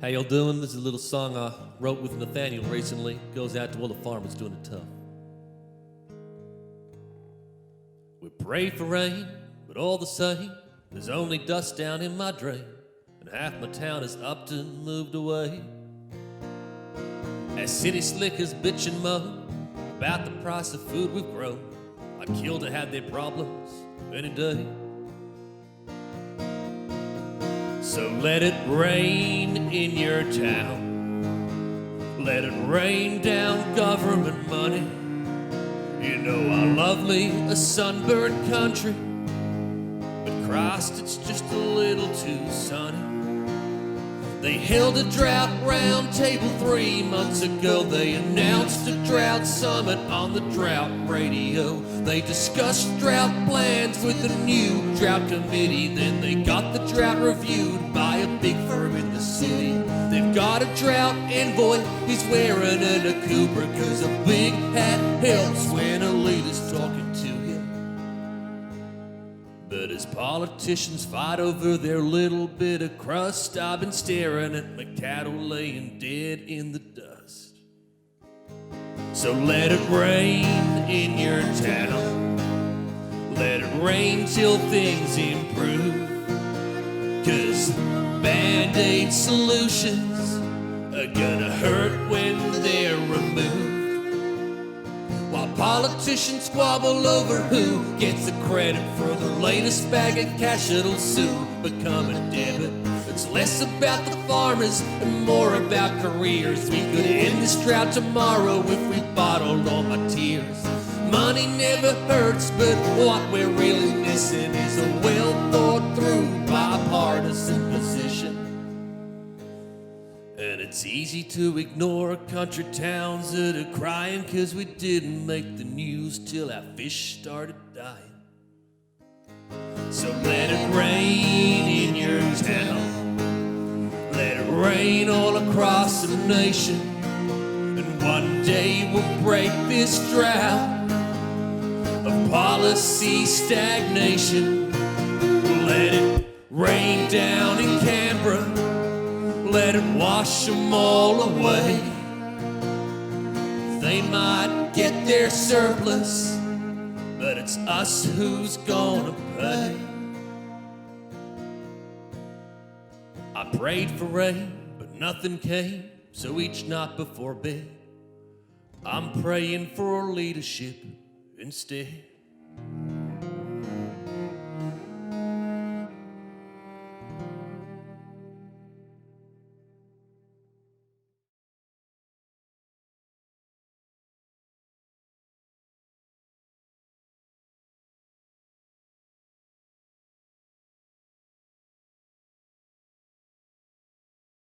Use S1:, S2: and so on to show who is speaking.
S1: How y'all doing? This is a little song I wrote with Nathaniel recently. Goes out to all the farmers doing it tough. We pray for rain, but all the same, there's only dust down in my drain, and half my town is Upton moved away. As city slickers bitch and moan about the price of food we've grown, I'd kill to have their problems any day. So let it rain in your town. Let it rain down government money. You know I love me a sunburned country, but Christ, it's just a little too sunny. They held a drought round table 3 months ago. They announced a drought summit on the drought radio. They discussed drought plans with the new drought committee. Then they got the drought reviewed by a big firm in the city. They've got a drought envoy, he's wearing a Cooper, 'cause a big hat helps when a leader's talking to you. But as politicians fight over their little bit of crust, I've been staring at my cattle laying dead in the dust. So let it rain in your town. Let it rain till things improve. 'Cause Band-Aid solutions are gonna hurt when they're removed. While politicians squabble over who gets the credit for the latest bag of cash, it'll soon become a debit. It's less about the farmers and more about careers. We could end this drought tomorrow if we bottled all my tears. Money never hurts, but what we're really missing is a well thought through bipartisan position. And it's easy to ignore country towns that are crying 'cause we didn't make the news till our fish started dying. So let it rain in your town. Let it rain all across the nation. And one day we'll break this drought of policy stagnation. Let it rain down in Canberra. Let it wash them all away. They might get their surplus, but it's us who's gonna pay. I prayed for rain, but nothing came, so each night before bed, I'm praying for leadership instead.